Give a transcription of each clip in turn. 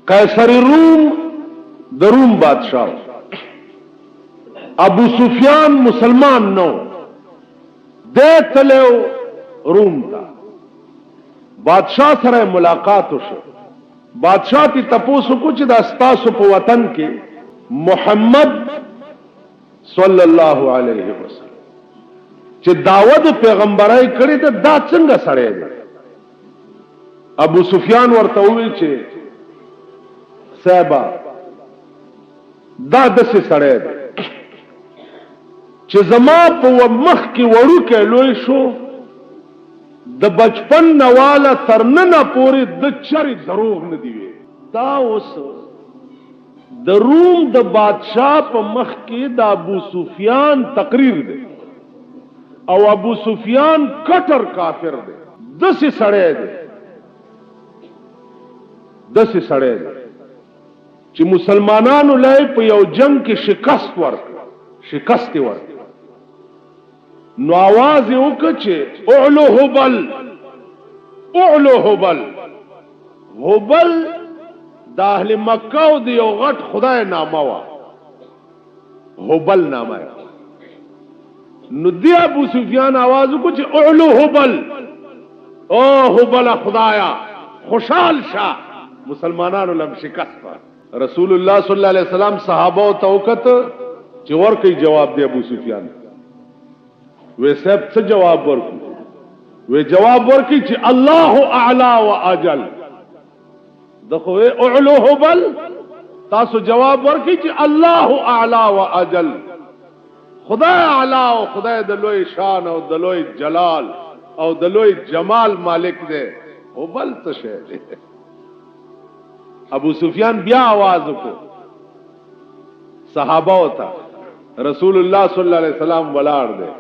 Kaiser room the room बादशाह अबू सुफियान मुसलमान नो दे तले रूम था बादशाह सरे मुलाकात शो बादशाह की तपोसु कुछ दस्तासु पे वतन के मोहम्मद सल्लल्लाहु अलैहि वसल्लम चे दावत पैगंबराई कड़ी तो दा चंगा सड़े दे अबू सुफियान वर्तवी चे साहबा दा दसे सड़े दे चे जमा पे मख की वड़ू के लोई शो द बचपन नवाला तरनना पूरी द चरी दरोग न दिवे दा उस द रूम द बादशाह पे मख की द अबू सुफियान तकरीर दे और अबू सुफियान कटर काफिर दे दस सड़े दे ची मुसलमानानु लय पे यौ जंग की शिकस्त वर्क नो आवाज उकचे ओलो हुबल हुबल दाहले मक्का दियो गट खुदाए नामावा हुबल नामा है नुदिया अबू सुफियान आवाज कुछ ओलो हुबल ओ हुबल खुदाया खुशाल शाह मुसलमानानु लम शिकस्त पर रसूलुल्लाह सल्लल्लाहु अलैहि वसल्लम सहाबा तौकत चोर कई जवाब दे अबू सुफियान वे सब से जवाब वर्कू वे जवाब वर्की ची अल्लाह आला व अजल देखो वे ओलो हुबल तासु जवाब वर्की ची अल्लाह आला व अजल खुदा आला और खुदा दलोई शान और दलोई जलाल और दलोई जमाल मालिक दे हुबल तो शहर अबू सुफियान ब्या आवाज को सहाबा होता रसूलुल्लाह सल्लल्लाहु अलैहि वसल्लम वलाड़ दे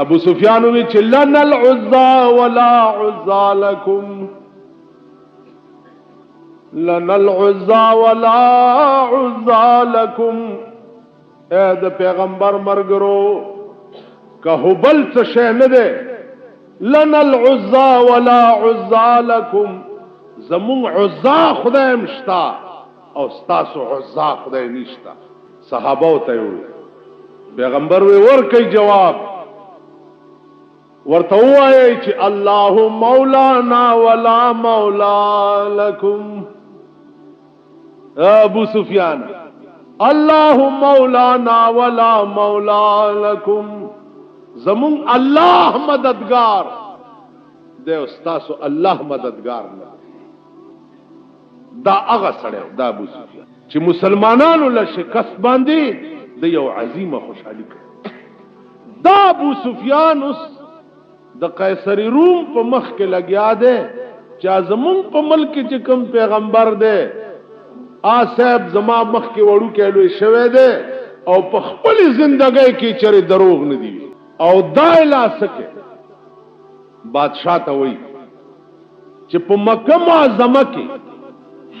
अबू सुफियान भी चिल्लनल उज़्ज़ा वला उज़्ज़ा लकुम लनल उज़्ज़ा वला उज़्ज़ा लकुम ए द पैगंबर मरगरो का हुबल से शहन दे लनल उज़्ज़ा वला उज़्ज़ा लकुम जमुन उज़्ज़ा खुदा मश्ता और स्तासु उज़्ज़ा खुदा निश्ता सहाबा तय पैगंबर वे और कई जवाब वर्त हुआ अल्लाह मौलाना वला मौला लकुम अबू सुफियान अल्लाह मौलाना वला मौला लकुम जमुन अल्लाह मददगार दे उस्तासु अल्लाह मददगार न दा अगा सड़े दा अबू सुफियान ची मुसलमानानु ला शिकस्त बांधी दे यो अजीम खुशहाली कर दा अबू सुफियान उस द कैसरी रूम पे मख के लग्या दे चा जमुन पे मुल्क चिकम पैगंबर दे आ साहब जमा मख के वड़ू के लो शवे दे और पखपली जिंदगी की चरे दरोग न दी और दायला सके बादशाह तो वही चिप मकम आजमा की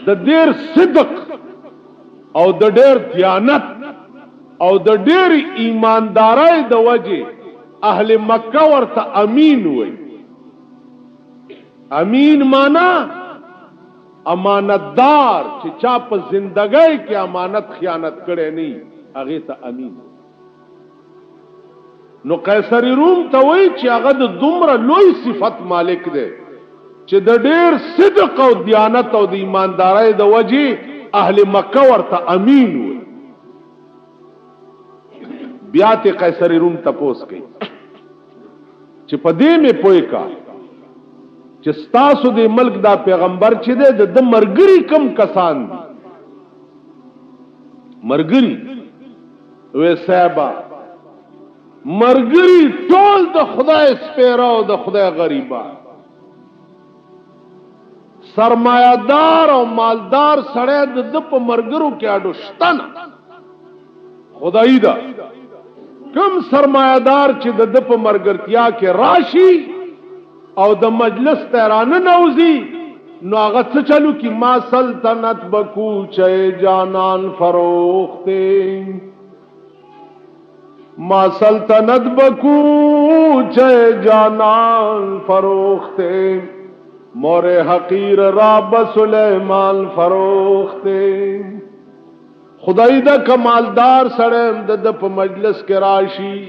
द देर सिदक और द डेर दियानत और द डेर ईमानदाराई द वजे अहले मक्का वर्ता अमीन हुए अमीन माना अमानतदार चाप जिंदगी के अमानत खयानत करे नहीं अगे ता अमीन नो कैसरी रूम तो वही चागद दुमरा लोई सिफत मालिक दे चे द डेर सिदक और दियानत और ईमानदाराई द वजी अहले मक्का वर्ता अमीन हुए ब्याते कैसरी रूम तपोस गई चिपदे में पोए का चिस्तासु दे मल्क दा पैगंबर चिदे द मरगरी कम कसान दी मरगरी वे साहबा मरगरी टोल द खुदा स्पेरा द खुदा गरीबा सरमायादार और मालदार सड़े दप मरगरू के आडुश्तन खुदाई दा कम सरमायादार च दप मरगरतिया के राशि और द मजलस तैरान नौजी नागत से चलू कि मां सल्तनत बकू चे जानान फरोख्ते मां सल्तनत बकू चे जानान फरोख्ते مور حقیر راب سلیمان فروختے خدای دا کمالدار سړی د په مجلس کې راشي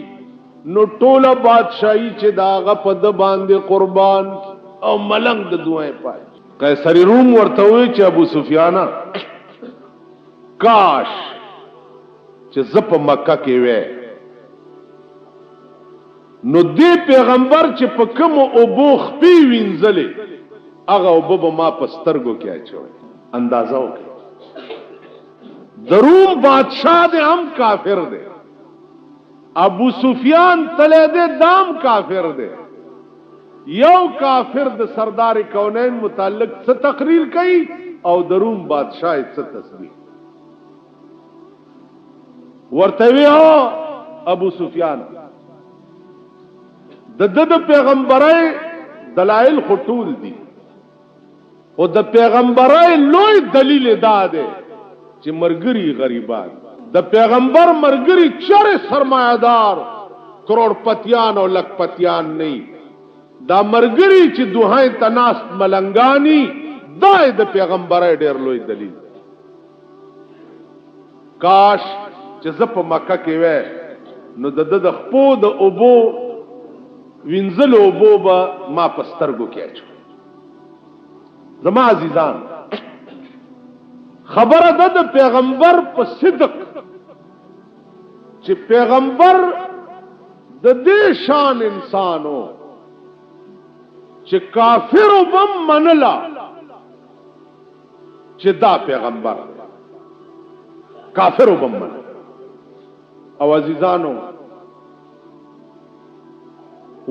نو ټوله بادشاہي چې داغه په د باندې قربان او ملنګ د دوه پای قیصر روم ورته وی چې ابو سفیان کاش چې زپ مکه کې وې نو دی پیغمبر چې په کوم او بوخ پی وینځلې هغه او بابا ما پسترګو کې اچوي اندازه وکړه دروم بادشاہ دے ہم کافر دے ابو سفیان تلے دے دام کافر دے یو کافر دے سردار کونین متعلق سے تقریر کئی او دروم بادشاہ سے تصویر ورتوی ہو ابو سفیان د پیغمبرای دلائل خطول دی او د پیغمبرای لوی دلیل دا دے چې مرګري غریبان د پیغمبر مرګري چره سرمایدار کروڑپتیان او لکپتیان نه دا مرګري چې دوهای تناس ملنګانی دا د پیغمبر ډېر لوی دلیل کاش چې زپ مکه کې وې نو د خپو د اوبو وینځل اوبو با ما پسترګو کې اچو زما عزیزان خبره ده د پیغمبر په صدق چې پیغمبر د دې شان انسانو چې کافر وبم منلا چې دا پیغمبر کافر وبم من او عزیزانو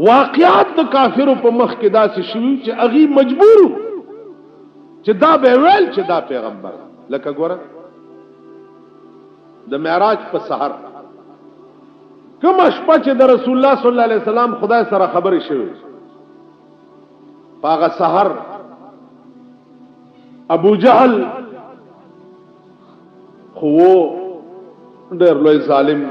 واقعات د کافرو په مخ کې داسې شوي چې اغي مجبور چې دا به ویل چې دا پیغمبر لکه ګوره د معراج په سحر کوم شپه چې د رسول الله صلی الله علیه وسلم خدای سره خبرې شوې پاغه سحر ابو جهل خو ډېر لوی ظالم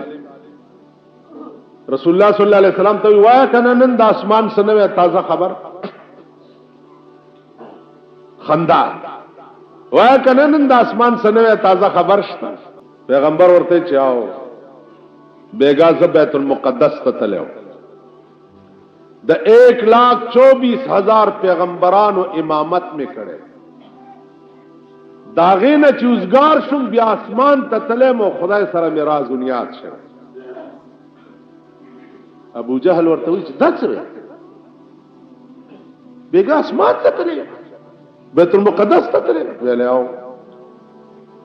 رسول الله صلی الله علیه وسلم ته وایا کنه نن د اسمان سنوي تازه خبر خندا وایا کنه نن د اسمان سنوي تازه خبر شته پیغمبر ورته چاو بیگا ز بیت المقدس ته تلو د 1,24,000 پیغمبرانو امامت میں کړي داغه نه چوزګار شوم بیا اسمان ته تلم او خدای سره میراث دنیات شه ابو جهل ورته وی چې دا څه بیگا اسمان ته تلم بیت المقدس ته تلم ویلو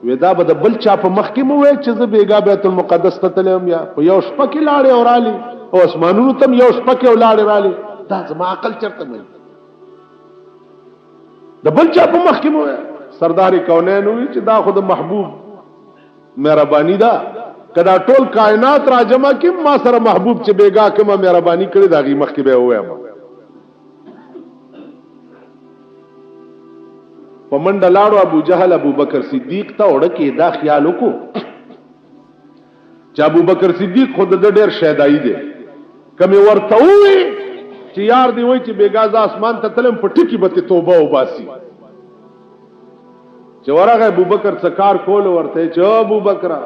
ودا به د بل چا په مخ کې مو وای چې زه بیگا بیت المقدس ته تلم یا په یو شپه کې لاړې اورالي او اسمانونو تم یو شپه کې ولاړې رالي دا زما عقل چرته مې د بل چا په مخ کې مو وای سردار کونین وی چې دا خود محبوب مهرباني دا کدا ټول کائنات را جمع کې ما سره محبوب چې بیگا کما مهرباني کړی دا غي مخ کې به وایم پمنډ لاړو ابو جهل ابو بکر صدیق ته وړه کې دا خیال وکړو چې ابو بکر صدیق خود د ډېر شیدای دی کمه ورته وی چې یار دی وای چې بیگا ز اسمان ته تلم په ټکی به توبه وباسي چې ورغه ابو بکر څکار کول ورته چې ابو بکر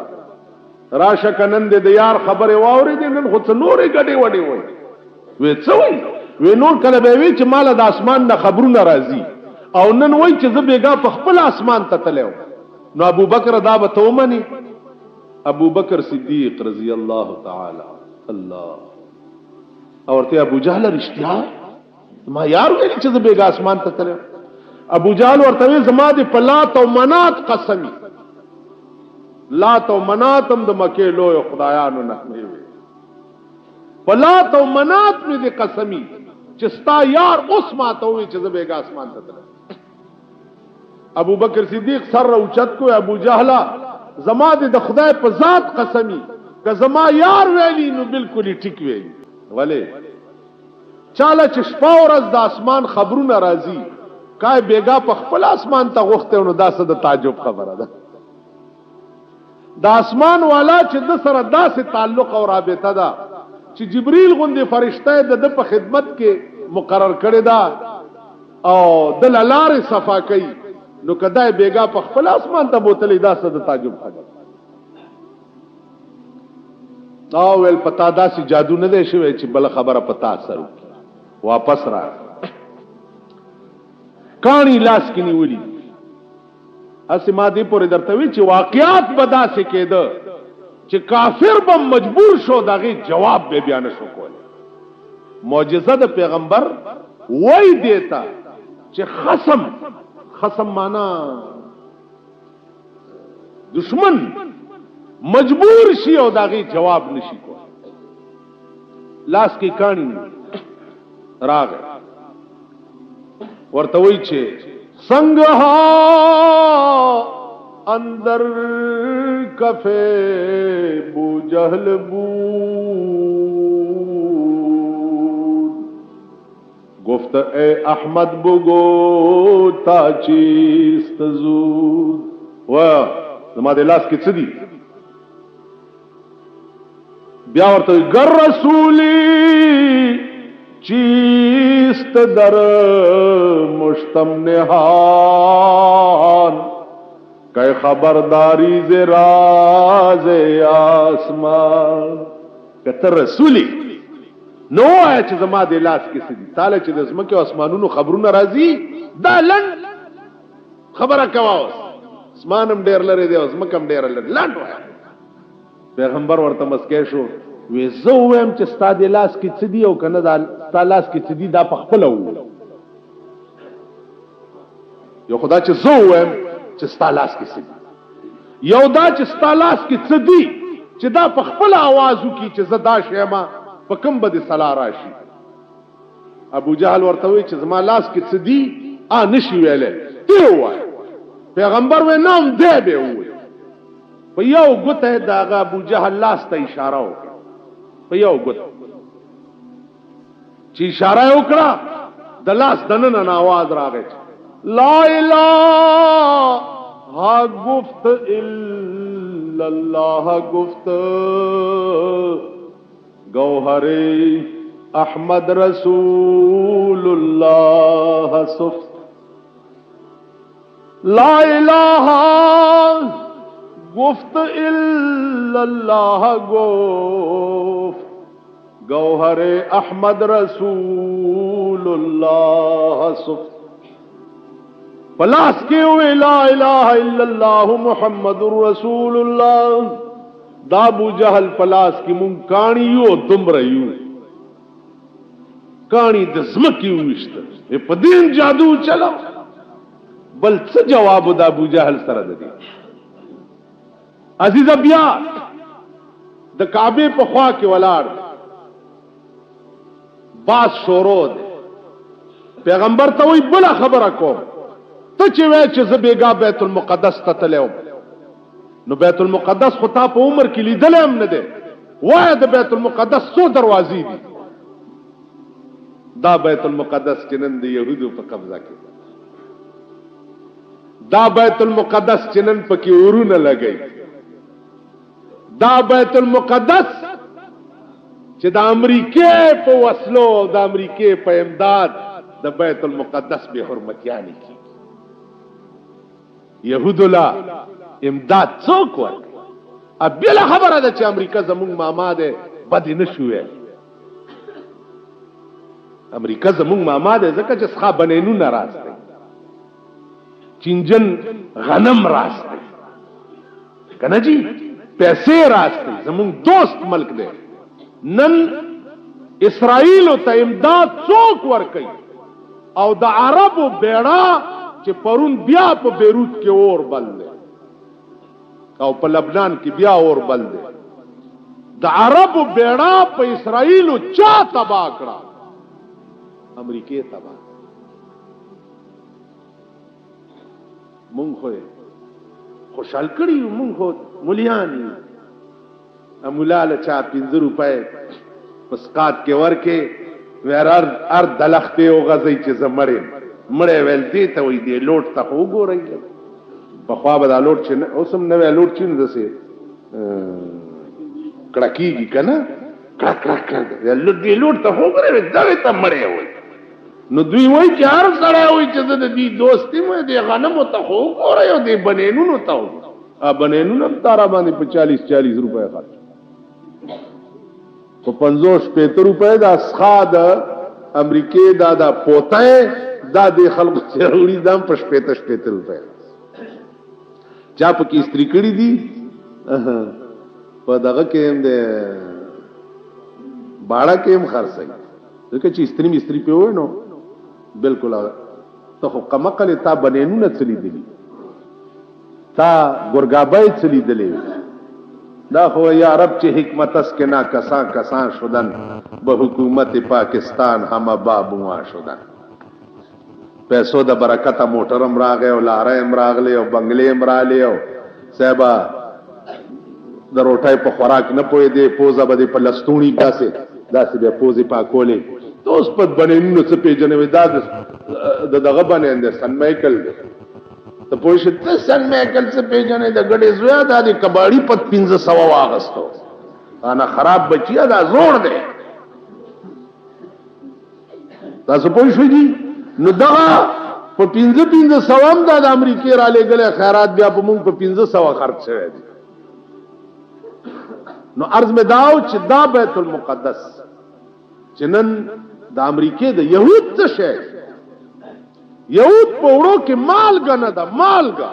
راشه کنن د یار خبره واوري دي نن خو څنورې غډي وډي وای وې څه وای وې نور کله به وی چې مال د اسمان نه خبرونه راځي او نن وای چې زه بیگا په خپل اسمان ته تلو نو ابو بکر دا به تومني ابو بکر صدیق رضی الله تعالی الله اورته ابو جهل رښتیا ما یار ویل چې زه بیگا اسمان ته تلو ابو جهل ورته زما د پلات او منات قسمی لات او منات هم د مکه لوی خدایانو نه وي پلات او منات می د قسمی چې ستا یار اوس ماته وي چې زه بیگا اسمان ته تلم ابو بکر صدیق سر اوچت کو ابو جهل زما د خدای په ذات قسمی که زما یار ویلی نو بالکل ټیک ویلی ولی چاله چې شپه ورځ د اسمان خبرونه راځي کای بیگا په خپل اسمان ته غوښته نو دا څه د تعجب خبره ده د اسمان والا چې د سره داسې تعلق او رابطه ده چې جبرئیل غوندې فرشته د په خدمت کې مقرر کړی دا او د لارې صفا کوي نو کدای بیګا په خپل اسمان ته بوتلې دا څه د تعجب خبره او ول پتا داسې جادو نه دی شوی چې بل خبره پتا اثر واپس را کانی لاس کې نیولې اسی ما دې پورې درته وی چې واقعیات بدا سي کېده چې کافر به مجبور شو دغه جواب به بیان شو کول معجزه د پیغمبر وای دیتا چې خصم معنا دشمن مجبور شي او دغه جواب نشي کول لاس کې کانی راغ ورته وی چې څنګه اندر کفے بو جہل بود گفت اے احمد بگو تا چیست زود زما د لاس کې څه دي بیا ورته گر رسولی چیست در مشتم نهان کہ خبرداری ز راز آسمان کتر رسولی نو آیا چې زما د لاس کې سدي تعالی چې د زمکه او اسمانونو خبرونه راځي دا لن خبره کواوس اسمانم ډیر لري دی او زمکم ډیر لري لن پیغمبر ورته مسکه شو وې زه ویم چې ستا د لاس کې څه دي او کنه دا ستا لاس کې څه دي دا په خپل وو یو خدا چې زه ویم چې ستا لاس کې څه دي یو دا چې ستا لاس کې څه دي چې دا په خپل आवाज وکي چې زه دا شیما په کوم بده صلا راشي ابو جهل ورته وی چې زما لاس کې څه دي نشي ویلې ته وای پیغمبر و نام دې به وای په یو ګوته دا ابو جهل لاس ته اشاره وکړه په یو ګوته چې اشاره وکړه د لاس دننه आवाज راغی لا اله گفت الا الله گفت گوہر احمد رسول اللہ صفت لا الہ گفت الا اللہ گفت گوہر احمد رسول اللہ صفت پلاس کے ہوئے لا الہ الا اللہ محمد رسول اللہ دا ابو جہل پلاس کی مون کانیو دم رہیو کانی دزمکی وشت په دین جادو چلا بل څه جواب د ابو جهل سره دی عزیز بیا د کعبه په خوا کې ولاړ باس شورو دی پیغمبر ته وی بل خبره کوم ته چې وای چې زبېګا بیت المقدس ته تلو نو بیت المقدس خو تا په عمر کې لیدل هم نه دی وای د بیت المقدس څو دروازې دي دا بیت المقدس چې نن د يهودو په قبضه کې دا بیت المقدس چې نن پکې ورونه لګي دا بیت المقدس چې د امریکای په وسلو د امریکای په امداد د بیت المقدس به حرمتیانی کی يهودو لا امداد څوک ورک ابله خبره ده چې امریکا زموږ ماما ده بد نه شوې امریکا زموږ ماما ده ځکه چې ښه بنینو ناراضه چینجن غنم راسته کنه جی پیسې راسته زموږ دوست ملک ده نن اسرائیل ته امداد څوک ورکي او د عربو بیړه چې پرون بیا په بیروت کې اور بل دی او په لبنان کې بیا اور بل دی د عربو بیړه په اسرائیل چا تباہ کړه امریکای تباہ مونږ خو خوشحال کړي مونږ خو مليانی امولاله چا 15 روپے پسقات کې ورکه ورار ار دلخته او غزي چې زمړې مړې ویل دي ته وې دې لوټ ته وګورئ په خوا به دا لوټ چې اوسم نه وی لوټ چې نه دسه کړکیږي کنه کړک کړک کړک لوټ دې لوټ ته وګورئ دا ته مړې وې نو دوی وای چې هر سړی وای چې د دې دوستي مې د غنمو ته خو ګورې او د بنینونو ته بنینونو تارا باندې په 40 روپے خرچ په 50 روپے د اسخا د امریکای دا پوته دا د خلکو ضروري دام په 50 روپے چا په کې استری کړی دي په دغه کې هم د باړه کې هم خرڅي ځکه چې استری په وای نو بالکل ته خو کمقل تا بنینونه چلی دي تا ګورګابای چلی دي دا خو یا رب چې حکمت اس کې نا کسان شدن به حکومت پاکستان هم بابوا شدن پیسو د برکت موټرم راغې او لارې راغلې او بنگلې راغلې او صاحبہ د روټای په خوراک نه پوي دي پوزا بده په لستونی داسې به پوزي پاکولې اوس په بنینو څه پیژنې دا دغه باندې سن مایکل ته پوښتنه سن مایکل څه پیژنې د غړې زویا د کباړي په 1500 واغستو انا خراب بچیا دا زوړ دی تاسو پوښتنه نو دا په 1500 هم د امریکای را لګلې خیرات بیا په مونږ په 1500 خرڅ شوی دی نو عرض می داو چې دا بیت المقدس چنن د امریکای د يهود څه شي يهود په وړو کې مالګه نه ده مالګه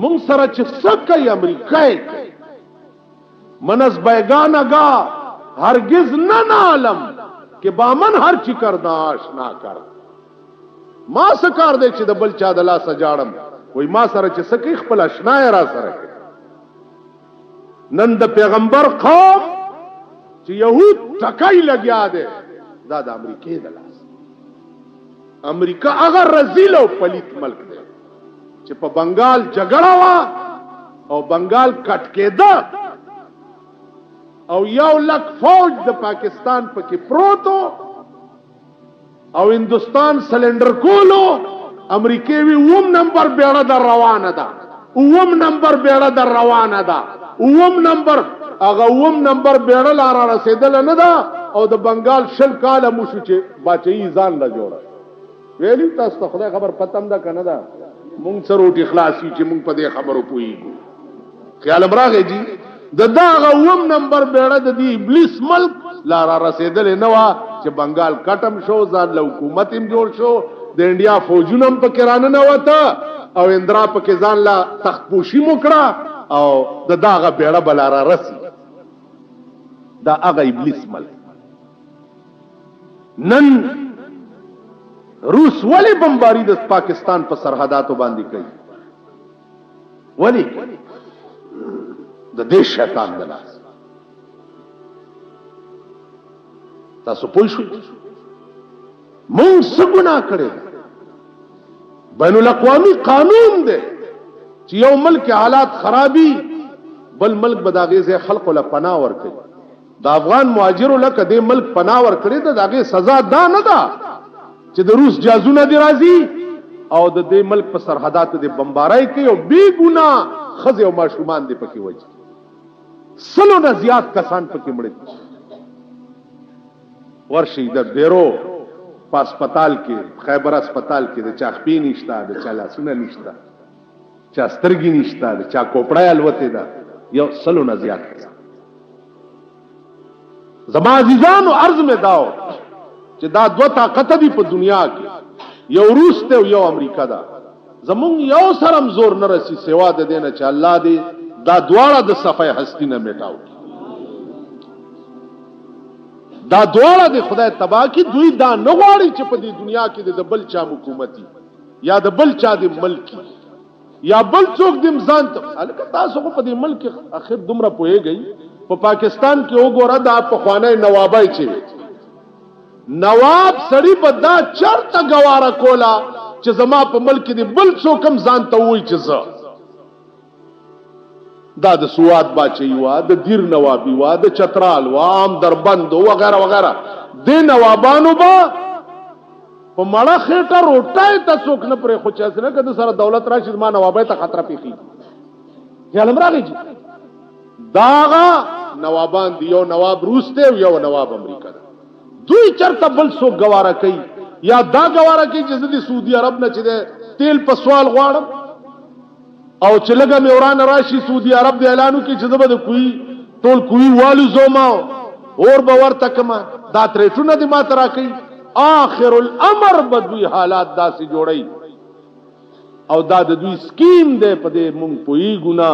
مونږ سره چې څکه امریکای منس بیگانگا هرگز نه عالم کہ بامن ہر چی کرنا آشنا کر ما سکار دے چې د بل چا د لاس جاړم وای ما سره چې سکی خپل آشنا را سره نن د پیغمبر قوم چې يهود ټکای لګیا دي دا د امریکای د لاس امریکا هغه رذیل او پلیت ملک دی چې په بنگال جګړه وا او بنگال کټ کېده او 1 لک فوج د پاکستان پکې پروتو او هندستان سلندر کولو امریکای وی 9 نمبر بیړه در روانه ده 9 نمبر بیړه در روانه ده 9 نمبر هغه 9 نمبر بیړه لار رسیدل نه ده او د بنگال شل کاله مو شو چې باچې ځان لا جوړه ویلی تاسو خدای خبر پتم ده کنه ده مونږ سره روټي خلاصي چې مونږ په دې خبرو پويګو خیال امراغه جی د داغه 9 نمبر بیړه د دې ابلیس ملک لار رسیدل نه وا چې بنگال کټم شو ځان له حکومت هم جوړ شو د انډیا فوجونم په کرانه نه وته او اندرا په کې ځان لا تخت پوشي موکړه او د داغه بیړه بلار رسی دا هغه ابلیس ملک نن روس ولی بمباری د پاکستان په سرحداتو باندې کوي ولی د دې شیطان د لاس تاسو پوه شئ مونږ څه ګناه کړی بین الاقوامی قانون دی چې یو ملک حالات خرابي بل ملک بداغه خلق له پناه ورکړي د افغان مهاجرو لکه دې ملک پناه ورکړي د داغه سزا دا نه ده چې د روس جازونه دی راځي او د دې ملک په سرحداتو د بمبارای کوي او بی ګناه خزه او ماشومان دی پکې وځي سلو نه زیات کسان پکې مړ دي ورشي د بیرو په هسپتال کې خیبر هسپتال کې د چاخپی نشته د چلاسونه نشته چا سترګي نشته د چا کوپړای الوته ده یو سلو نه زیات زما عزیزانو عرض می داو چې دا دوه طاقت دي په دنیا کې یو روس ته او یو امریکا ده زمون یو سرم زور نه رسی سوا د دینه چې الله دې دا دواړه د صفای هستی نه میټاو دا دواړه د خدای تبا کی دوی دا نه غواړي چې په دې دنیا کې د بل چا حکومتي یا د بل چا د ملکی یا بل څوک د ځان ته الکه تاسو په دې ملک اخر دومره پوهیږئ په پاکستان کې وګوره دا په خوانه نوابای چې نواب سړی په دا چرته گواره کولا چې زما په ملک دی بل څوک هم ځان ته وای چې زه دا د سواد باچي وا د دیر نوابي وا د چترال وا عام دربند وغیرہ وغیرہ د نوابانو با په مړه خېټه روټای ته څوک نه پرې خو چې نه کده سره دولت راشي ما نوابای ته خطر پیخي خیال امراغي جی داغه نوابان دی یو نواب روس ته یو نواب امریکا ده دوی چرته بل څوک گواره کوي یا دا گواره کوي چې زه د سعودي عرب نه چې تیل په سوال غواړم او چې لږه مې ورانه راشي سعودي عرب د اعلانو کې چې زه به د کوی ټول کوی والو زوما اور به ورته کما دا تریټونه دې ما ته راکوي آخر الامر به دوی حالات داسې جوړوي او دا د دوی سکیم دی په دې مونږ پوهېږو نه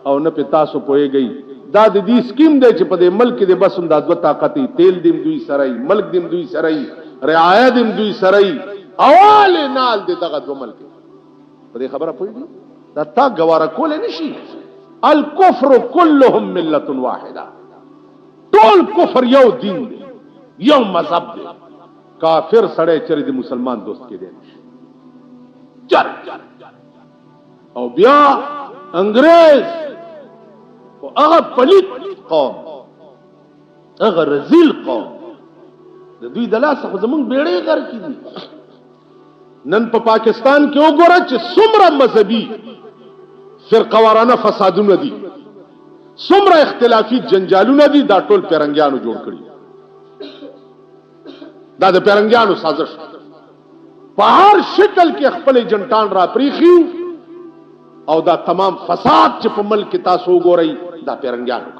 او نه پې تاسو پوهېږئ دا د دې سکیم دی چې په دې ملک کې د بس دا دوه طاقت تیل دیم دوی سره ملک دیم دوی سره رعایا دیم دوی سره اول نال د دغه دوه ملک په دې خبره پوهېږي دا تا ګواره کولی نشي الکفر كلهم ملت واحده ټول کفر یو دین دی یو مذهب دی کافر سړی چرې د مسلمان دوست کې دی چر او بیا انګريز او هغه پلیت قوم هغه رذیل قوم د دوی د لاسه خو زمونږ بیړۍ غر کې دي نن په پاکستان کې وګوره چې څومره مذهبي فرقوارانه فسادونه دي څومره اختلافي جنجالونه دي دا ټول پیرنګیانو جوړ کړي دا د پیرنګیانو سازش په هر شکل کې خپل جنټان را پریخي او دا تمام فساد چې په ملک کې تاسو وګورئ دا پیرنګیانو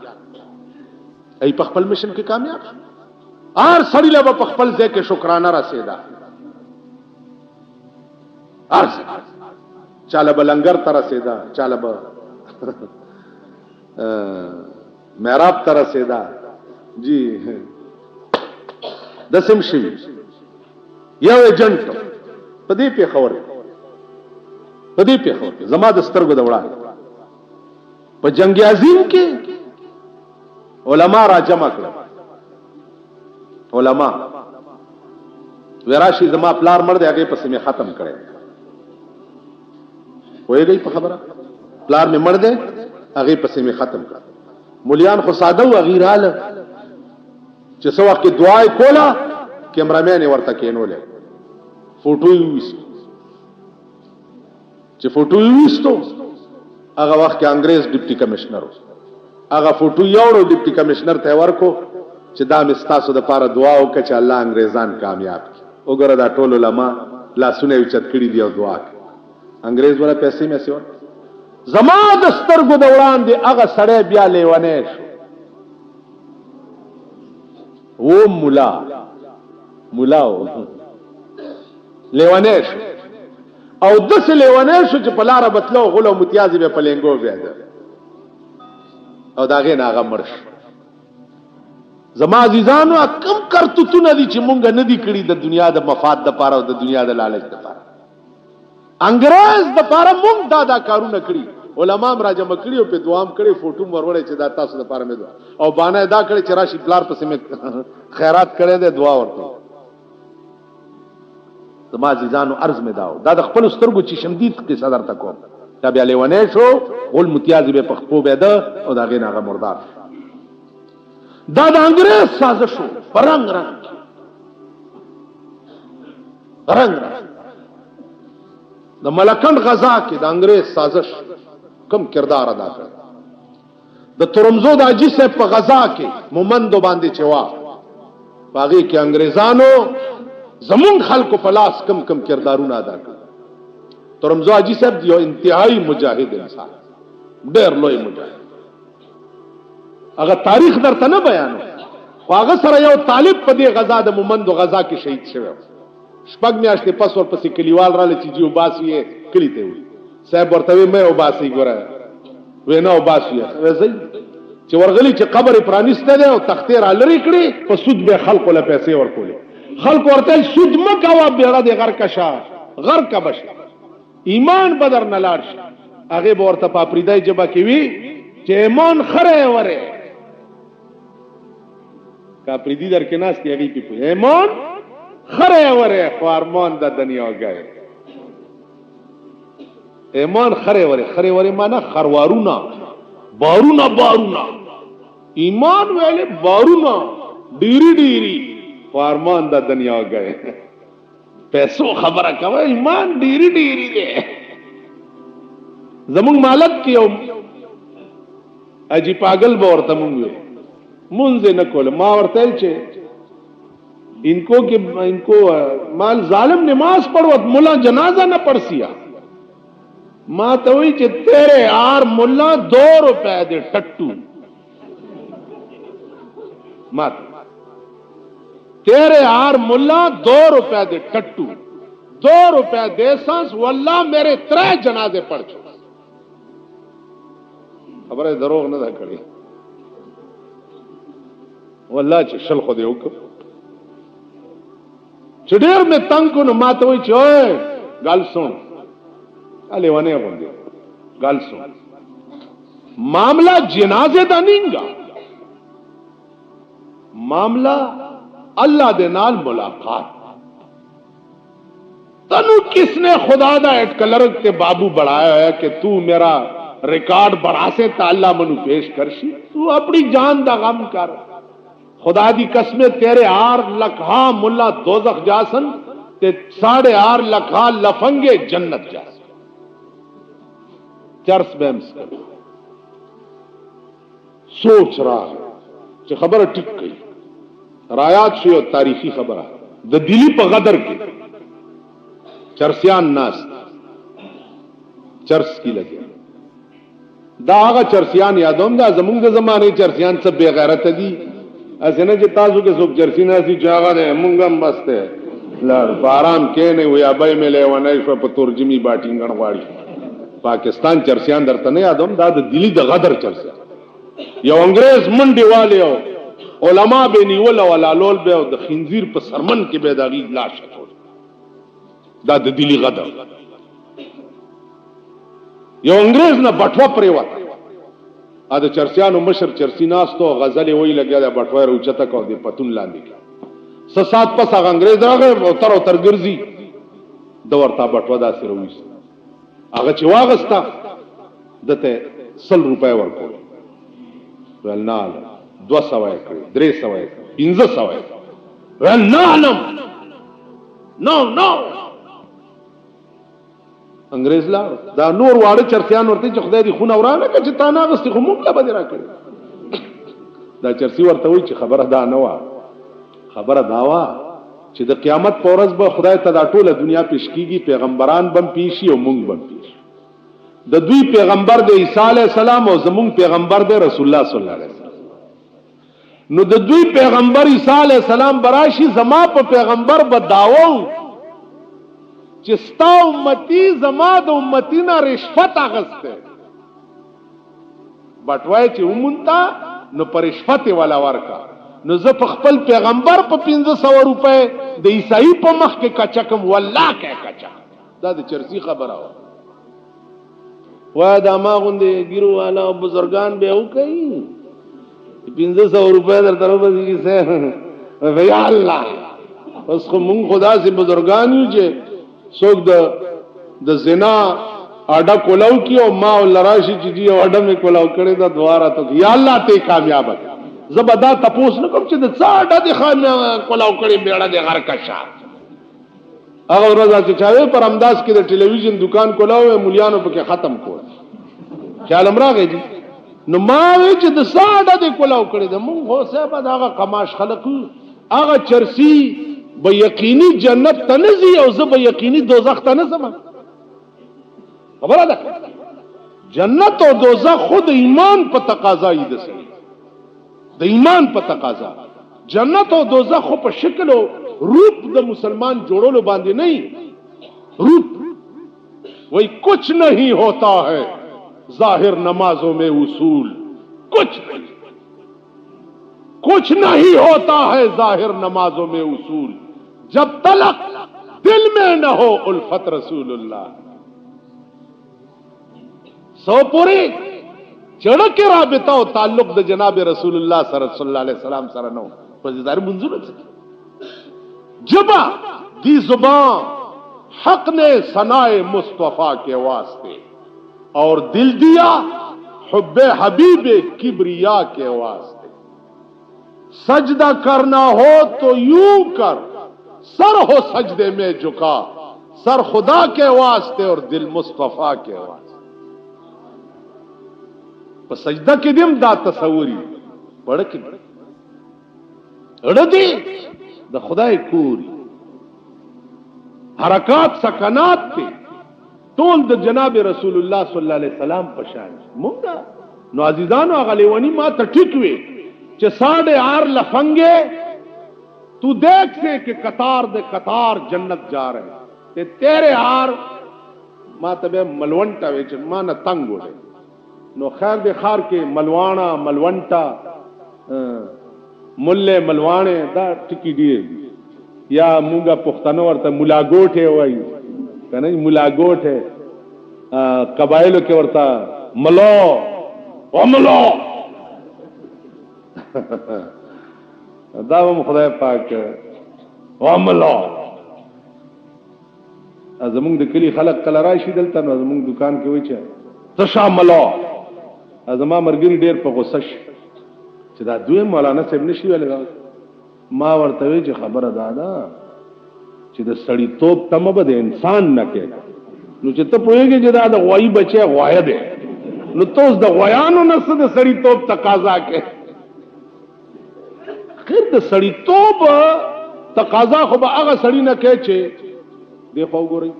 ای په خپل مشن کې کامیاب هر سړی له په خپل ځای کې شکرانه رسیدا هر چاله بلنګر تر رسیدا چاله به محراب تر رسیدا جی دسم شي یو ایجنټ په دې په خبر زما د سترګو د وړاندې په جنگ عظیم کې علما را جمع کړل علما وراشي زما پلار مړ دی هغه پسې مې ختم کړي وایي په خبره پلار مې مړ دی هغه پسې مې ختم کړ مولیان خو ساده و غیراله چې څو وخت دعا کوله کیمرامین ورته کینولې فوټو یې وست چې فوټو یې وستو هغه وخت کې انګريز ډیپټي کمشنر هغه فوټو یوړو ډیپټي کمشنر ته ورکو چې دا مستاسو د پاره دعا وکړه چې الله انګريزان کامیاب کړي وګوره دا ټول علما لاسونه یې چت کړي دی او دعا کوي انګريز ولا پیسې مې سیور زما د سترګو د وړاندې هغه سړی بیا لیونی شو و مولا لیونی شو او داسې لیونی شو چې په لاره بتلو غلو متیازې به په لینګو بیاده او د هغې نه هغه مړ شو زما عزیزانو کم کرتوتونه دي چې مونږ نه دي کړي د دنیا د مفاد دپاره او د دنیا د لالچ دپاره انګريز دپاره مونږ دا کارونه کړي علما هم راجمع کړي او په دوام کړي فوټو مروړی چې دا تاسو دپاره مې دعا او بانه دا کړي چې راشي پلار پسې مې خیرات کړی دی دعا ورته زما عزیزانو عرض مې داو دا د خپلو سترګو چې شمدید قصه درته کوم دا بیا لیونی شو غول متیازې به په خپو بیده او د هغې نه هغه مردار دا د انګريز سازش شو په رنګ د ملکند غزا کې د انګريز سازش کم کردار ادا کړ د ترمزو د حاجي صاحب په غزا کې مومندو باندې چوا باغې کې انګريزانو زمون خلکو په لاس کم کردارونه ادا کړ ترمزو حاجي صاحب یو انتهایی مجاهد انسان ډېر لوی مجاهد هغه تاریخ درته نه بیانو خو هغه سره یو طالب په دې غزا د مومندو غزا کې شهید شوی شپږ میاشتې پس ورپسې کلیوال راله چې جیو باسي یې کلی ته وي صاحب ورته وی مې وباسي ګوره وی نه وباسي وځي چې ورغلی چې قبر پرانیسته دی او تختې را لرې کړي په سود به خلکو له پیسې ورکولې خلکو ورته سود مه کوه بیړه دې غر کشه غر کا بشه ایمان بدر نه لاړ شي هغې به ورته په اپریدی ژبه کې وي چې ایمان خره وره که اپریدي در کې ناست دی هغې پې پوهېږي ایمان خره وره خو ارمان د دنیا گئے ایمان خره وره مانا خروارونه بارونا ایمان ویلے بارونا ډیری خو ارمان د دنیا گئے پیسو خبره کوي ایمان ډیری دی زمونږ مالک کې یو اجي پاگل به ورته مونږ مونږ نه کول ما ورته چې इनको माल जालिम नमाज पढ़वत मुला जनाजा न पढ़सिया मां तो वही कि तेरे यार मुला 2 रुपए दे टट्टू मत तेरे यार मुला 2 रुपए दे टट्टू 2 रुपए दे सांस वल्ला मेरे 3 जनाजे पढ़ चुका खबर है दरोग न था कड़ी वल्ला चल खुद चुडेर में तंग को मात हुई चोए गल सुन अले वने बंदे गल सुन मामला जनाजे दा नहींगा मामला अल्लाह दे नाल मुलाकात तनु किसने खुदा दा एट कलर ते बाबू बढ़ाया है कि तू मेरा रिकॉर्ड बढ़ा से अल्लाह मनु पेश करशी तू अपनी जान दा गम कर खुदा दी कसमें तेरे 8 लखा मुल्ला दोजख जासन ते 8.5 लखा लफंगे जन्नत जासन चर्स बैम्स कर सोच रहा है कि खबर टिक गई रायात से और तारीखी खबर है द दिली पर गदर के चर्सियान नास चर्स की लगे दागा चर्सियान यादों दा जमुंग दे जमाने चर्सियान सब बेगैरत दी ऐसे ना जे ताजू के सुख चर्सी ना सी जागा दे मुंगम बसते लड़ बाराम के नहीं हुआ भाई मिले वने पर तुर्जमी बाटी गणवाड़ी पाकिस्तान चर्सियान दरता नहीं यादों दा दिली द गदर चर्सियान यो अंग्रेज मंडी वाले हो उलमा बेनी वाला लोल बे द खिंजीर पर सरमन के बेदागी लाश छोड़ दा दिली गदर यो अंग्रेज ना बटवा परेवा आदे चर्सियान मशर चर्सी नास तो गजल वही लगे दा बटवा रुचता को दे पतुन लांदी का सात पस अंग्रेज रगे उतर गिरजी दवरता बटवा दा से रुइस आगे चिवागस्ता दते 100 रुपए वर्को वेल नाल 200 एकड़ 300 एकड़ 500 एकड़ वेल नालम नो अंग्रेज ला दा नूर वाड़े चर्सियान वर्ती च खुदाई दी खून औराने का चिताना गस्ती खु मुंगला बदरा करे दा चर्सी वर्ता हुई च खबर दा नवा खबर दावा च द क़यामत पौरज ब खुदाई तदा टोल दुनिया पेश कीगी पैगंबरान बम पीशी और मुंग बम पीश द दुई पैगंबर दे ईसा अलैहि सलाम और जमुंग पैगंबर दे रसूलुल्लाह सल्लल्लाहु अलैहि वसल्लम नु द दुई पैगंबर ईसा अलैहि सलाम बराशी जमा प पैगंबर बदावो चिस्ता उम्मती जमा द उम्मती ना रिश्वत आगस्ते बटवाए ची उमुनता न पर रिश्वत वाला वारका न ज खपल पैगंबर प 500 रुपए द ईसाई प मख के कचकम वल्लाह के कचा दा द चर्सी खबर आओ वा दामा गुंदे गिरो वाला बुजुर्गान बे हो कई 500 रुपए दर तरफ से भैया अल्लाह उसको मुंग खुदा से बुजुर्गान जे सोक द जिना आडा कोलाऊ की और माँ और लराशी चीजी आडा में कोलाऊ करे दा द्वारा तो या अल्लाह ते कामयाब है जबदा तपोस न कब च साडा दे खाम कोलाऊ करे बेड़ा दे घर का शा अगर रोजा से चाहे पर अमदास के टेलीविजन दुकान कोलाऊ है मुलियानो पे खत्म को ख्याल हमरा गए जी न मावे च द साडा दे कोलाऊ करे द मुंग हो से बद आगा कमाश खलक आगा चर्सी बयकीनी जन्नत तनजी और जब यकीनी दोजख तनजमा खबर है जन्नत और दोजख खुद ईमान पर तकाजा ही दे द ईमान पर तकाजा जन्नत और दोजख पर शक्ल रूप द मुसलमान जोड़ो लो बांधे नहीं रूप वही कुछ नहीं होता है जाहिर नमाजों में उसूल कुछ नहीं होता है जाहिर नमाजों में उसूल जब तलक दिल में न हो उल्फत रसूलुल्लाह सोपुरी चढ़ के राबिता हो ताल्लुक द जनाब रसूलुल्लाह सल्लल्लाहु अलैहि वसल्लम सर नो फजीदार मंजूर जबा दी जुबान हक ने सनाए मुस्तफा के वास्ते और दिल दिया हुब्बे हबीबे किबरिया के वास्ते सजदा करना हो तो यूं कर सर हो सजदे में झुका सर खुदा के वास्ते और दिल मुस्तफा के वास्ते तो सजदा के दिम दा तस्वुरी पढ़ के अड़दी د خدای کوری حرکات سکنات ته ټول د جناب رسول الله صلی الله علیه وسلم په شان مونږ نو عزیزانو هغه لیونی ما ته ټیک وي چې 8.5 لفنگے تو دیکھ سے کہ قطار دے قطار جنت جا رہے تے تیرے ہار ما تبے ملونٹا ویچ ما نہ تنگ ہو رہے نو خیر دے خار کے ملوانا ملونٹا ملے ملوانے دا ٹکی دیر یا مونگا پختانو ورطا ملا گوٹ ہے وائی کہنا ملا گوٹ ہے قبائلوں کے ورطا ملو وملو داوم خدای پاک وملو زمونږ د کلی خلک کله راشي دلته نو زمونږ دکان کې وای چې تشا ملو زما مرګري ډېر په غوسه شي چې دا دوی مولانا صاحب نشي ویل ما ورته وی چې خبره ده چې د سړی توپ تمه به د انسان نه کې نو چې ته پوهېږې چې دا د غوایي بچی غوایه دی نو ته اوس د غویانو نه څه د سړی توپ تقاضا کې خیر د سړی توپ تقاضا خو به هغه سړی نه کې چې دی خو وګورئ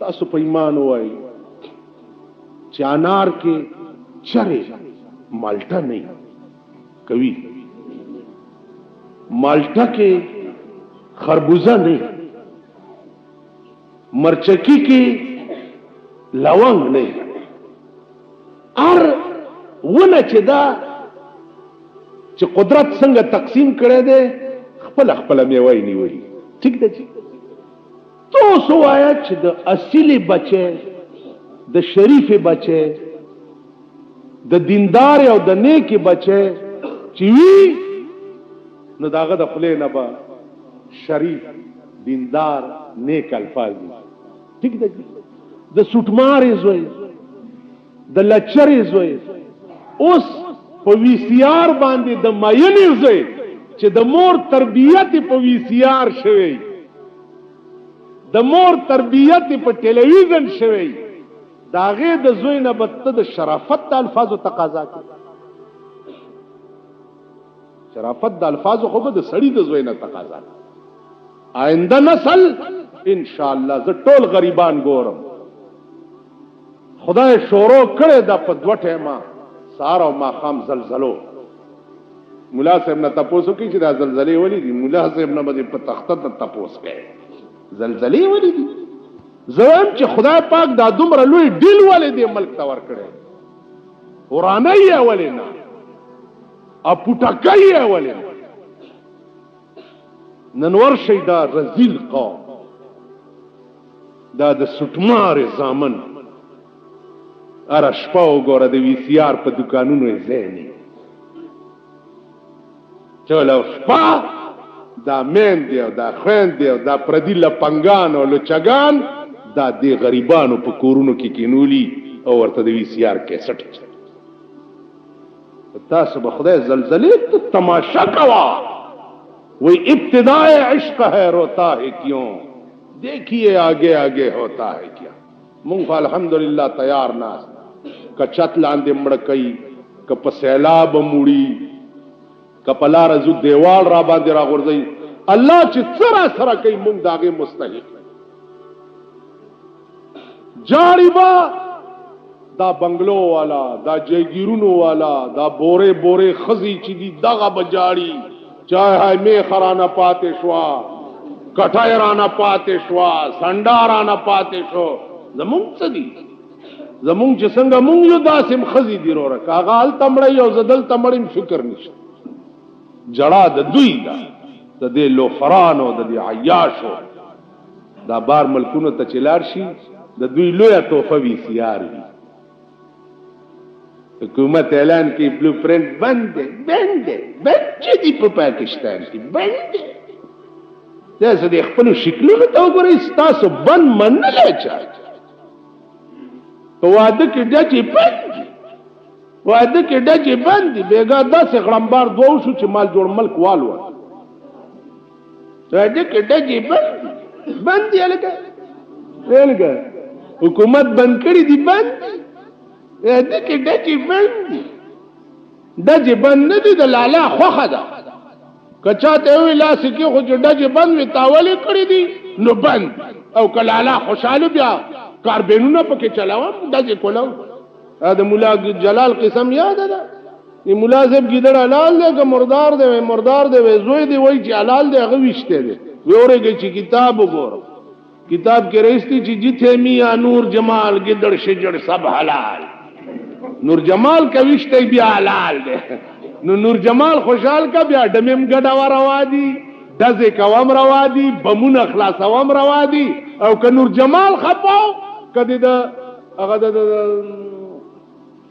تاسو په ایمان وایي چې انار کې چرې مالټه نه کوي مالټه کې خربوزه نه مرچکی کې لونګ نه ار ونه چې دا چې قدرت څنګه تقسیم کړي دي خپل خپل میوه نیولي ٹھیک ده تو سوایا چې د اصلي بچي د شریف بچي د دیندار او د نیکی بچي چې وی نو داغه د خپل نه با شریف دیندار نیک الفاظ ٹھیک ده د سټمارې زوی د لچرې زوی اوس په وی سی آر باندې د ماینې زوی چې د مور تربیت په وی سی آر شوی د مور تربیت په ټلویزیون شوی داغه د زوی نه بته د شرافت د الفاظو تقاضا کوي شرافت د الفاظو خو به د سړی د زوی نه تقاضا کوي آینده نسل ان شاء الله ز ټول غریبان ګورم خدای شورو کړه د په دوه ټیمه سار او ماخام زلزلو مولا صاحب نه تاسو کې چې دا زلزلې ولې دي مولا صاحب نه باندې په تخته ته تاسو کې زلزلې ولې دي زم چې خدای پاک دا دومره لوی ډیل ولې دی ملک ته ور کړی ورانه یې ولې نه اپوټکای یې ولې ننور شي دا رذیل قوم دا د سټمار زامن اره شپه وګوره د وی سی آر په دکانونو یې زینې چلو شپه دا مین دی او دا خوین دی او دا پردی لپنګان او لچګان دا دی غریبانو په کورونو کې کینولی او ورته د وی سی آر کیسټ تاسو به خدای زلزلې ته تماشا کوا وہی ابتداء عشق ہے روتا ہے کیوں دیکھیے آگے آگے ہوتا ہے کیا مونږ الحمدللہ تیار ناس کچت لاندې مړکې کپ سیلاب موړي کپلا رزو دیوال را باندې را غورځي الله چې سره سره کوي مونږ داغه مستحق جاړي با دا بنگلو والا دا جیګیرونو والا دا بوره بوره خزي چې دي دغه بجاړي چاہے میں خرانا پاتے شوا کٹھائی رانا پاتے شوا سنڈا رانا پاتے شو زمونگ صدی زمونگ جسنگا مونگ یو داسم خزی دی رو رکا غال تمڑی او زدل تمڑیم فکر نشت جڑا دا دوی دا دے لو فرانو دا دے عیاشو دا بار ملکونو تا چلار شی دا دوی لویا توفہ وی سیار وی حکومت اعلان کی بلو پرنٹ بند چی په پاکستان کی بند جیسے دی خپلو شکلو نتا گو رئی ستاسو بند من نلے چاہتا وعده کی ڈچی بند وعده کی ڈچی بند بیگا دا سے غرمبار دو شو چی مال جوڑ ملک والو وعده کی ڈچی بند یا لگا حکومت بند کری دی بند دکی ڈچی بند دی ڈچی بند ندی دا لالا خوخه دا کچا ته وی لاس کې خو جډه بند وي تاولې کړی دي نو بند او کلاله خوشاله بیا کاربینونه پکې چلاوم دځه کولو دا مولا جلال قسم یاد ده ای مولا صاحب ګیدړ حلال دی که مردار دی مردار دی زوی دی وای چې حلال دی هغه وشته دی وورېږي چې کتاب وګورم کتاب کې رئیستی چې جته میا نور جمال ګیدړ شجر سب حلال نور جمال کا وشته بیا حلال دی نو نور جمال خوشحال کا بیا دمم ګډا روا دي دزه کوم روا دي بمون اخلاصوم روا دي او که نور جمال خپاو کدی دا هغه د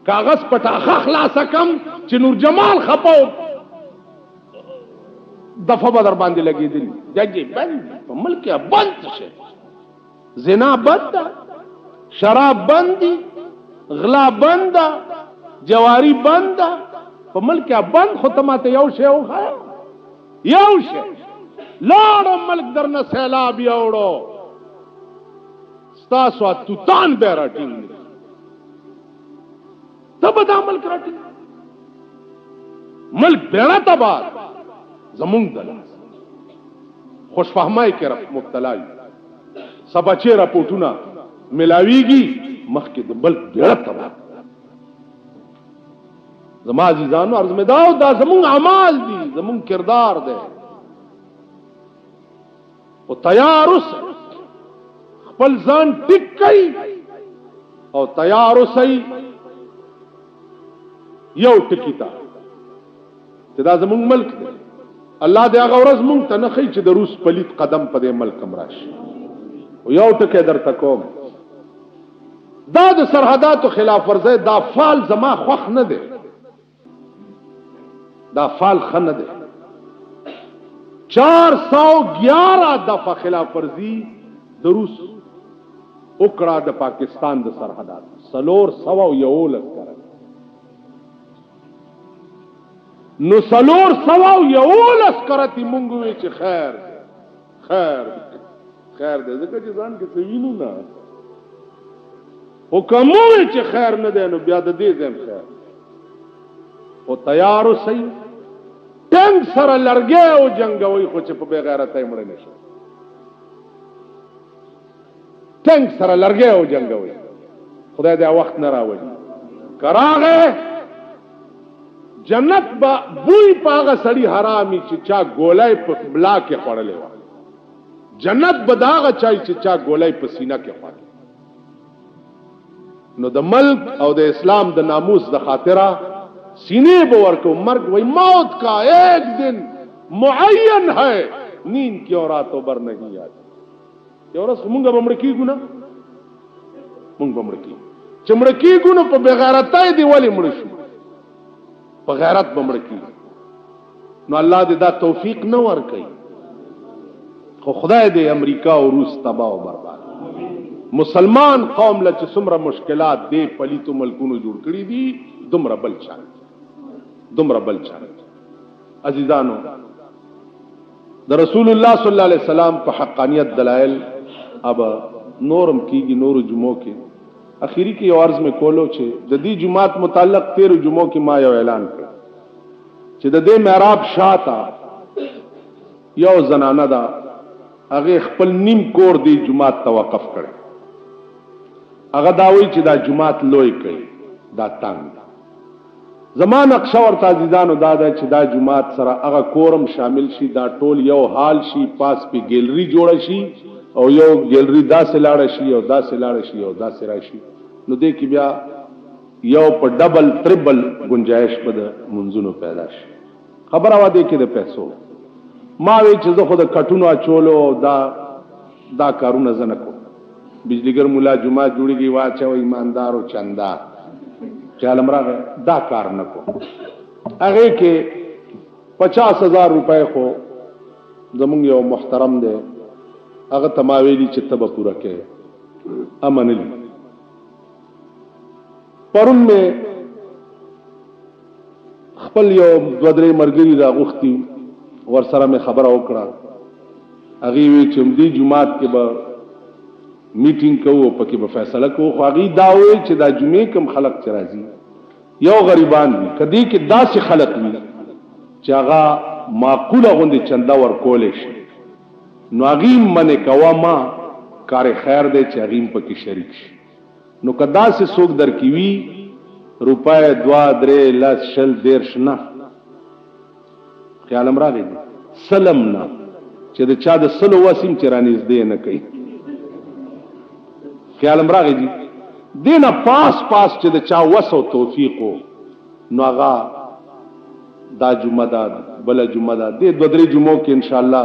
کاغذ پټاخه خلاص کم چې نور جمال خپاو دفعه بدر باندې لګیدل جګي بند په ملک بند شه زنا بند شراب بند غلا بند جواری بند په ملک بند ختمه یو شی او یو شی لاړ ملک درنه سیلاب یوړو ستاسو توتان بیرټینګ تب دا ملک راټی ملک بیڑا تباد زمونږ دلاس خوش فهمای کې مبتلا سبا چې راپورټونه ملاویږي مخکې د بل بیڑا تباد زما عزیزانو عرض می داو دا زمونږ اعمال دي زمونږ کردار دی او تیار اوس خپل ځان ټیک کړئ او تیار اوسئ یو ټکی تا چې دا زمونږ ملک دی الله دې هغه ورځ مونږ ته نه ښیي چې د روس پلیت قدم په دې ملک هم راشي او یو ټکی درته کوم دا د سرحداتو خلاف ورزۍ دا فال زما خوښ نه دی دا فال ښه نه دی 411 دفعه خلاف ورزي د روس وکړه د پاکستان د سرحدات 311 کړه نو 311 کرتی مونږ وی چې خیر دې ځکه چې ځان کې څه وینو نه او کوم وی چې خیر نه دی نو بیا د دې زم خیر او تیار اوسئ ټنګ سره لرګي او جنگوي خو چې په بے غیرتۍ مړ نشي ټنګ سره لرګي او جنگوي خدای دې وخت نه راوړي کراغه جنت با بوی پاغه سړی حرامي چې چا ګولای په بلا کې خړلې و جنت بداغه چای چې چا ګولای په سینه کې خړل نو د ملک او د اسلام د ناموس د خاطره سینے بور کو مرگ وہی موت کا ایک دن معین ہے نیند کی اور راتوں بر نہیں آتی اور منگا بمڑکی گنا منگ بمڑکی چمڑکی گنا پا بغیرتای دی والی مڑشو پا غیرت بمڑکی نو اللہ دے دا توفیق نہ ورکئی خو خدای دے امریکہ اور روس تباہ و برباد مسلمان قوم لچ سمرا مشکلات دے پلیتو ملکونو جوڑ کری دی دمرا بل چان عزیزانو دا رسول اللہ صلی اللہ علیہ وسلم پا حقانیت دلائل اب نورم کیگی نور جمعوں کے اخیری کی عرض میں کولو چھے دا دی جماعت متعلق 13 جمعوں کی ما یو اعلان کر چھے دا دے محراب شاہ تا یو زنانہ دا اگے خپل نیم کور دی جماعت توقف کرے اگا داوی چھے دا جماعت لوئی کئی دا تانگ دا زمان اقشا ورطا عزیزانو دادا چې دا جماعت سره هغه کورم شامل شي دا ټول یو حال شي پاس پی گیلری جوړ شي او یو گیلری داسې لاړ شي او داسې لاړ شي او داسې راشي نو دې کې بیا یو په ډبل ټریبل گنجائش په منځونو پیدا شي خبره وا دې کې د پیسو ما وی چې زه خو د کټونو اچولو دا کارونه زنه کو بجلیګر مولا جمعه جوړیږي واچو ایماندار او چندا چالم راغه دا کار نکو هغه کې 50,000 روپے خو زمونږ یو محترم دی هغه تماویلی چې تبه پورا کې امنلی پرون میں خپل یو دوادرې مرګري را غوښتي ور سره مې خبره وکړه هغه وی چې دې جمعات کې به میټینګ کوو پکې به فیصله کوو خو هغه دا وی چې دا جمعې کم خلق چې راځي یو غریبان دي کدی کې داسې خلق وي چې هغه معقوله غوندې چنده ورکولی شي نو هغیم منې کوه ما کار خیر دی چې هغیم پکې شریک شي. نو که داسې څوک درکې وي روپۍ 2 3 10 20 30 نه خیال هم راغی دی سلم نه چې د چا د سلو وسیم چې رانږدې نه کوي خیال هم راغی دی دې نه پاس چې د چا وس او توفیق و نو هغه دا جمعه ده بله جمعه ده دې 2-3 جمعو کې انشاءالله